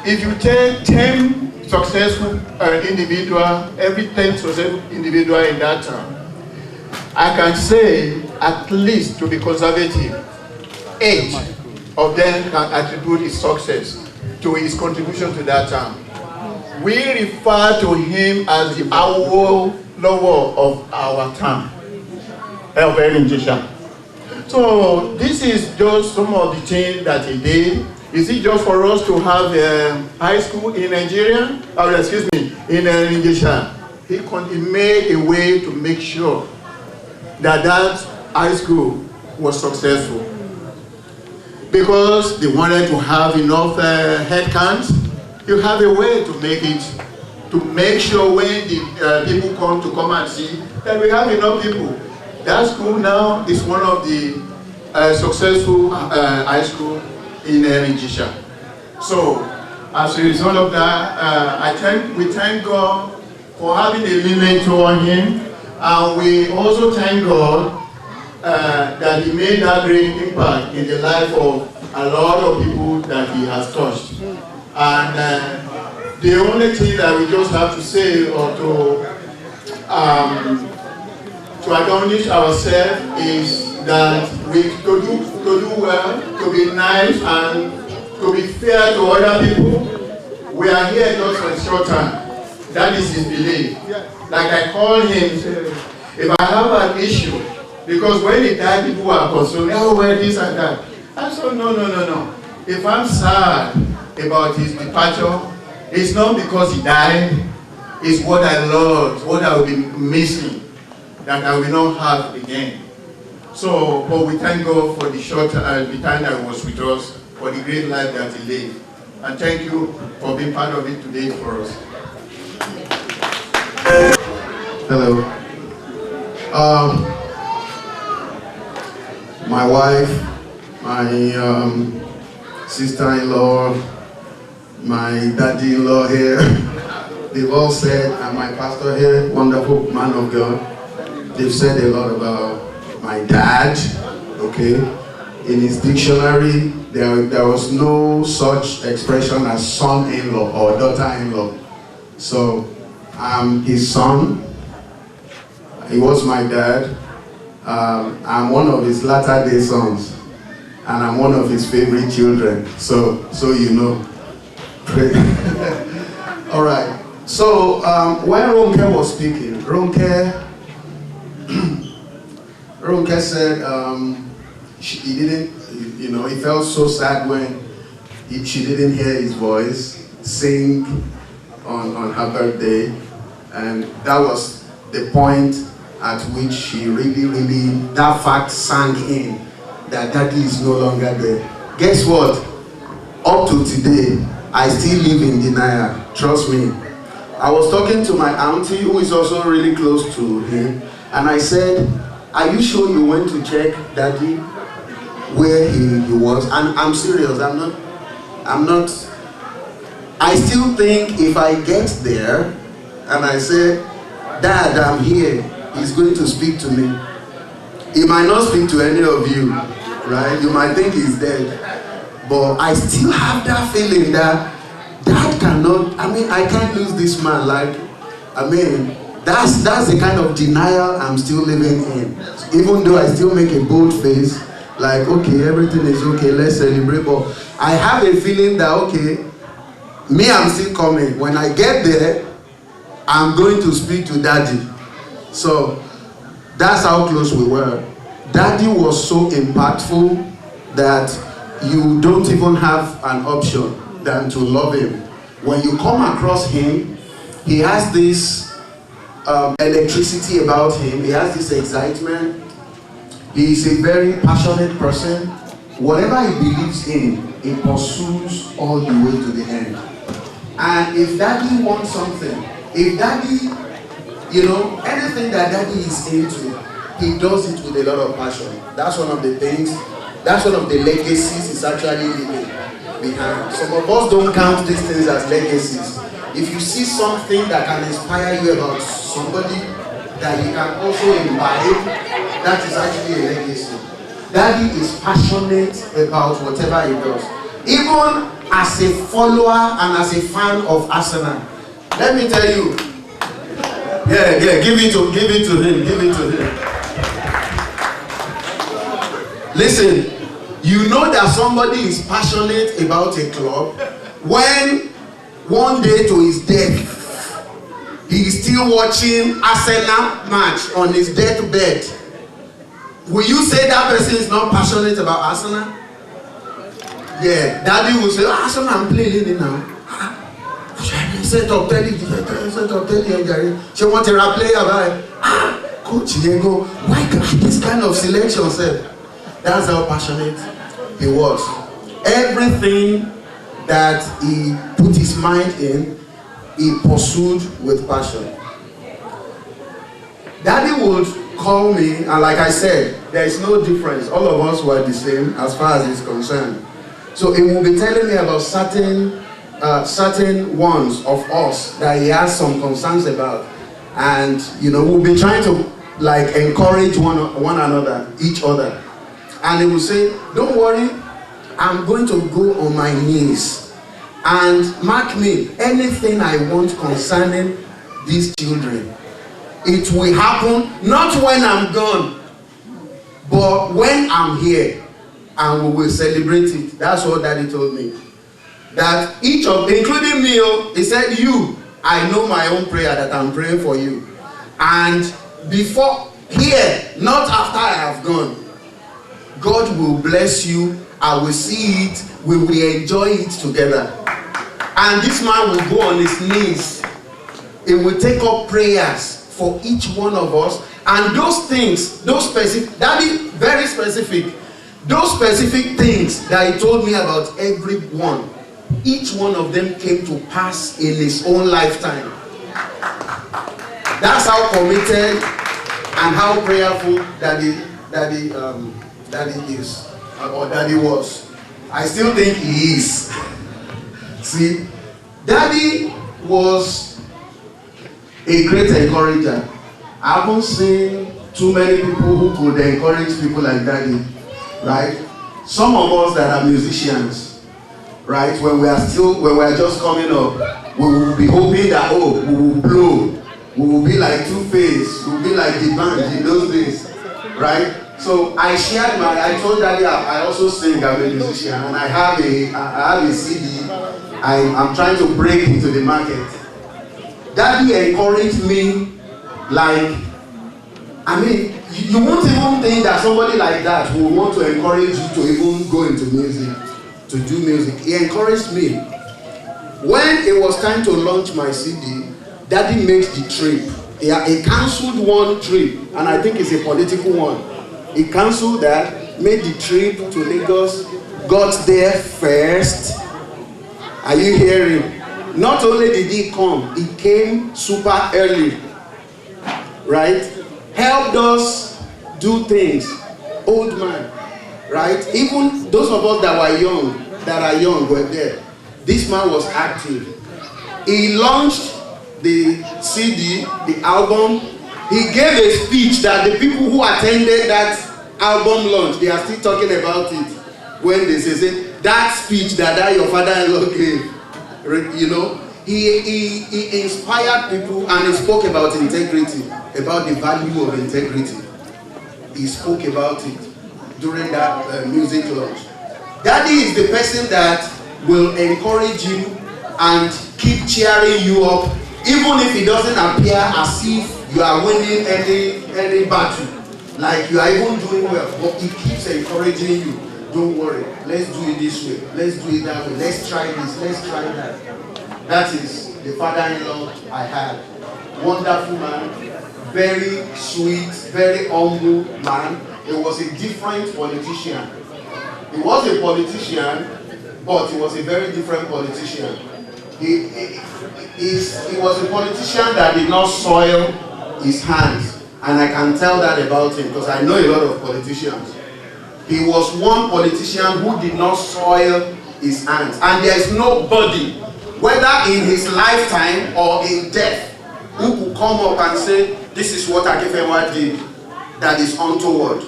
if you take 10 successful individuals, every 10 successful individual in that town, I can say at least, to be conservative, 8 of them can attribute his success to his contribution to that town. We refer to him as the Awo Lower of our town. So this is just some of the things that he did. Is it just for us to have a high school in Nigeria? Or excuse me, in Nigeria? He made a way to make sure that that high school was successful. Because they wanted to have enough head counts, you have a way to make it, to make sure when the people come and see that we have enough people. That school now is one of the successful high school in Nigeria. So, as a result of that, we thank God for having a lineage on him, and we also thank God that he made that great impact in the life of a lot of people that he has touched. And the only thing that we just have to say or to admonish ourselves is that to do well, to be nice, and to be fair to other people. We are here just for a short time. That is his belief. Like I call him, say, if I have an issue, because when he died, people are concerned, oh, well, this and that. I said, no. If I'm sad about his departure, it's not because he died, it's what I lost, what I will be missing, that I will not have again. So, but we thank God for the short the time that he was with us, for the great life that he lived. And thank you for being part of it today for us. Hello. My wife, my sister-in-law, my daddy-in-law here, they've all said, and my pastor here, wonderful man of God, they've said a lot about my dad, okay? In his dictionary, there was no such expression as son-in-law or daughter-in-law. So, I'm his son. He was my dad. I'm one of his latter-day sons. And I'm one of his favorite children. So you know. All right. So, when Ronke was speaking, Ronke said he didn't, he felt so sad when she didn't hear his voice sing on her birthday, and that was the point at which she really, that fact sank in, that daddy is no longer there. Guess what? Up to today, I still live in denial. Trust me. I was talking to my auntie, who is also really close to him, and I said, are you sure you went to check daddy where he was? And I'm serious, I'm not, I still think if I get there and I say, Dad, I'm here, he's going to speak to me. He might not speak to any of you, right? You might think he's dead. But I still have that feeling that Dad cannot, I can't lose this man. That's the kind of denial I'm still living in. Even though I still make a bold face, like, okay, everything is okay, let's celebrate. But I have a feeling that, okay, I'm still coming. When I get there, I'm going to speak to Daddy. So that's how close we were. Daddy was so impactful that you don't even have an option than to love him. When you come across him, he has this electricity about him. He has this excitement. He is a very passionate person. Whatever he believes in, he pursues all the way to the end. And if Daddy wants something, if Daddy, anything that Daddy is into, he does it with a lot of passion. That's one of the things, that's one of the legacies he's actually leaving behind. Some of us don't count these things as legacies. If you see something that can inspire you about somebody that you can also imbibe, that is actually a legacy. Daddy is passionate about whatever he does. Even as a follower and as a fan of Arsenal. Let me tell you. Give it to him. Listen, you know that somebody is passionate about a club when one day to his death, he is still watching Arsenal match on his deathbed. Will you say that person is not passionate about Arsenal? Yeah, Daddy will say, Arsenal, I'm playing now. Set up telly, she want a player, Coach Diego, why this kind of selection, sir? That's how passionate he was. Everything that he put his mind in, he pursued with passion. Daddy would call me, and like I said, there is no difference. All of us were the same as far as it's concerned. So he will be telling me about certain ones of us that he has some concerns about, and we'll be trying to encourage one another, each other. And he will say, don't worry, I'm going to go on my knees and mark me, anything I want concerning these children, it will happen not when I'm gone, but when I'm here, and we will celebrate it. That's what Daddy told me. That each of, including me, he said, I know my own prayer that I'm praying for you. And before, here, not after I have gone, God will bless you. I will see it. We will enjoy it together. And this man will go on his knees. He will take up prayers for each one of us. And those things, those specific, Daddy, very specific, those specific things that he told me about everyone, each one of them came to pass in his own lifetime. That's how committed and how prayerful Daddy is, or Daddy was. I still think he is. See, Daddy was a great encourager. I haven't seen too many people who could encourage people like Daddy, right? Some of us that are musicians, right, when we are just coming up, we will be hoping that, we will blow, we will be like Two-Face, we will be like the band in those days, right? So I told Daddy I also sing, I'm a musician, and I have a CD. I'm trying to break into the market. Daddy encouraged me you won't even think that somebody like that will want to encourage you to even go into music. to do music. He encouraged me. When it was time to launch my CD, Daddy made the trip. He cancelled one trip, and I think it's a political one. He cancelled that, made the trip to Lagos, got there first. Are you hearing? Not only did he come, he came super early, right? Helped us do things. Old man, right? Even those of us that are young, were there. This man was active. He launched the CD, the album. He gave a speech that the people who attended that album launch, they are still talking about it. When they say that speech that your father-in-law gave, you know, he inspired people, and he spoke about integrity, about the value of integrity. He spoke about it during that music launch. Daddy is the person that will encourage you and keep cheering you up, even if it doesn't appear as if you are winning any battle, like you are even doing well, but he keeps encouraging you. Don't worry, let's do it this way, let's do it that way, let's try this, let's try that. That is the father-in-law I had. Wonderful man, very sweet, very humble man. He was a different politician. He was a politician, but he was a very different politician. He was a politician that did not soil his hands. And I can tell that about him because I know a lot of politicians. He was one politician who did not soil his hands. And there is nobody, whether in his lifetime or in death, who could come up and say, this is what Akinfenwa did, that is untoward.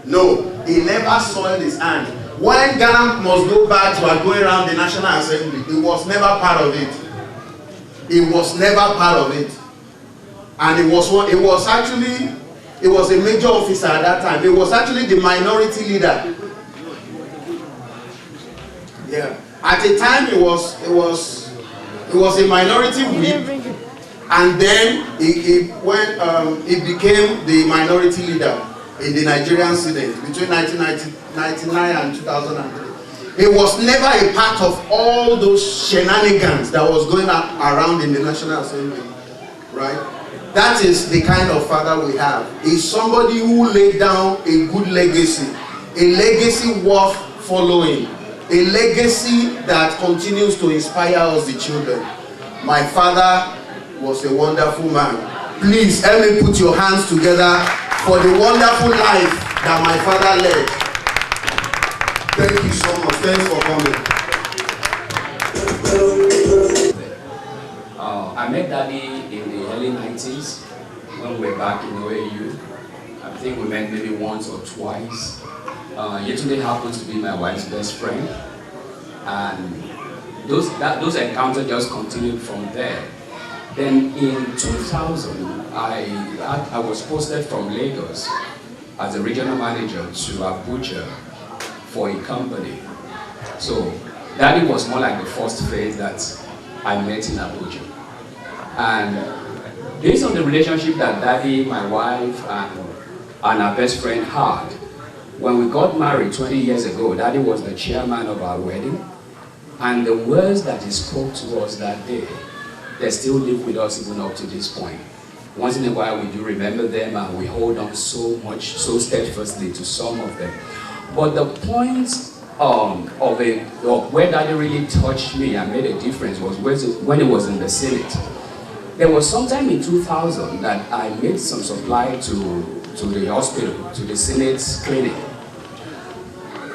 No, he never soiled his hand. When Ghana must go back to going around the National Assembly, he was never part of it. He was never part of it. And he was a major officer at that time. He was actually the minority leader. Yeah. At the time, he was a minority whip, and then he became the minority leader in the Nigerian Senate between 1999 and 2003. He was never a part of all those shenanigans that was going around in the National Assembly, right? That is the kind of father we have. He's somebody who laid down a good legacy, a legacy worth following, a legacy that continues to inspire us, the children. My father was a wonderful man. Please help me put your hands together for the wonderful life that my father led. Thank you so much. Thanks for coming. I met Daddy in the early 90s when we were back in OAU. I think we met maybe once or twice. Yetunde happens to be my wife's best friend. And those encounters just continued from there. Then in 2000, I was posted from Lagos as a regional manager to Abuja for a company. So Daddy was more like the first face that I met in Abuja. And based on the relationship that Daddy, my wife, and our best friend had, when we got married 20 years ago, Daddy was the chairman of our wedding. And the words that he spoke to us that day, they still live with us even up to this point. Once in a while we do remember them, and we hold on so much, so steadfastly to some of them. But the point of where Daddy really touched me and made a difference was when he was in the Senate. There was sometime in 2000 that I made some supply to the hospital, to the Senate's clinic.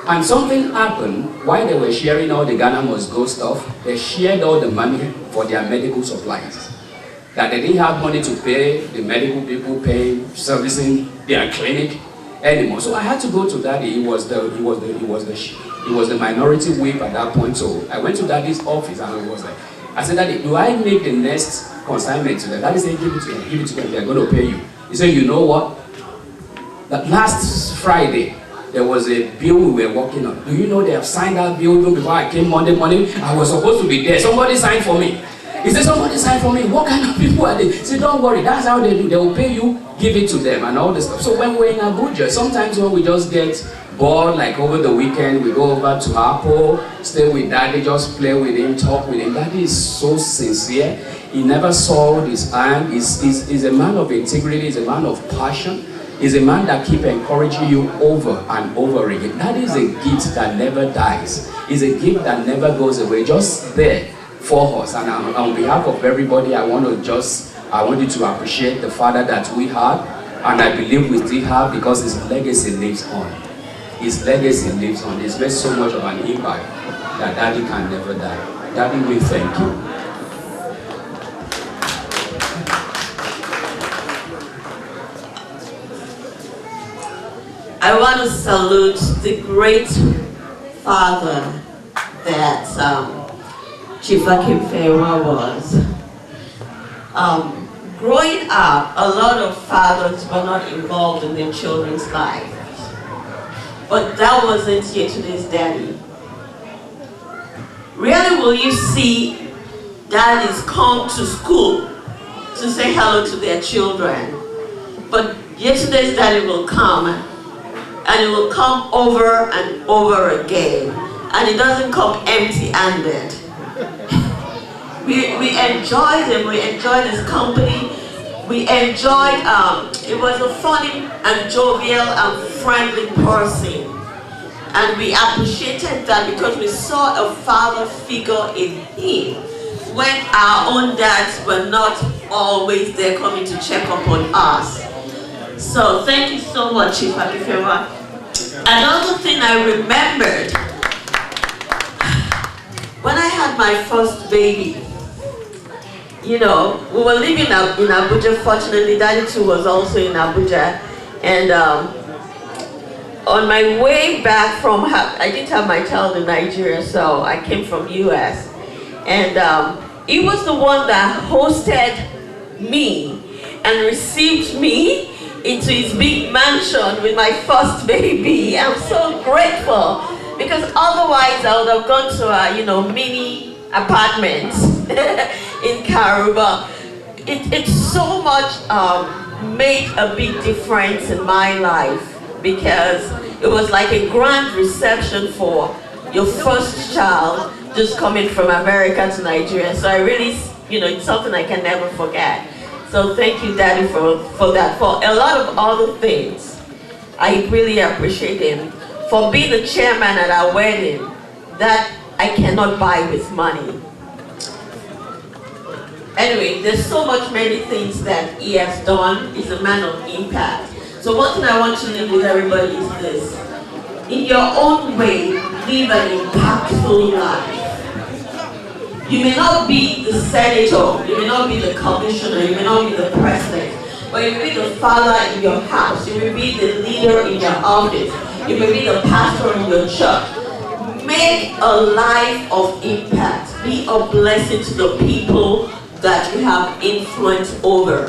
And something happened while they were sharing all the Ghana Must Go stuff. They shared all the money for their medical supplies. That they didn't have money to pay the medical people, servicing their clinic anymore. So I had to go to Daddy. He was the minority whip at that point. So I went to Daddy's office and I was like, I said, Daddy, do I make the next consignment to them? Daddy said, give it to them, they're going to pay you. He said, you know what? That last Friday, there was a bill we were working on. Do you know they have signed that bill even before I came Monday morning? I was supposed to be there. Somebody signed for me. He said, somebody signed for me. What kind of people are they? He said, don't worry, that's how they do. They will pay you, give it to them and all this stuff. So when we're in Abuja, sometimes when we just get But like over the weekend, we go over to Apple, stay with Daddy, just play with him, talk with him. Daddy is so sincere. He never sold his hand. He's a man of integrity. He's a man of passion. He's a man that keeps encouraging you over and over again. That is a gift that never dies. It's a gift that never goes away. Just there for us. And on behalf of everybody, I want you to appreciate the father that we had, and I believe we still have, because his legacy lives on. His legacy lives on. He's made so much of an impact that Daddy can never die. Daddy, we thank you. I want to salute the great father that Chief Akinfenwa was. Growing up, a lot of fathers were not involved in their children's lives. But that wasn't yesterday's daddy. Rarely will you see daddies come to school to say hello to their children. But yesterday's daddy will come, and it will come over and over again. And it doesn't come empty-handed. We enjoyed him, we enjoyed his company. We enjoyed, it was a funny and jovial and friendly person. And we appreciated that because we saw a father figure in him when our own dads were not always there coming to check up on us. So thank you so much, Chief Akinfenwa. Another thing I remembered, when I had my first baby, you know, we were living in Abuja. Fortunately, Daddy too was also in Abuja. And on my way back from, I didn't have my child in Nigeria, so I came from US. And he was the one that hosted me and received me into his big mansion with my first baby. I'm so grateful, because otherwise I would have gone to a, mini apartments in Karuba. It so much made a big difference in my life, because it was like a grand reception for your first child just coming from America to Nigeria. So I really, it's something I can never forget. So thank you, Daddy, for that. For a lot of other things, I really appreciate him. For being the chairman at our wedding, that I cannot buy with money. Anyway, there's so much many things that he has done. He's a man of impact. So one thing I want to leave with everybody is this. In your own way, live an impactful life. You may not be the senator, you may not be the commissioner, you may not be the president, but you may be the father in your house, you may be the leader in your office, you may be the pastor in your church. Make a life of impact. Be a blessing to the people that you have influence over.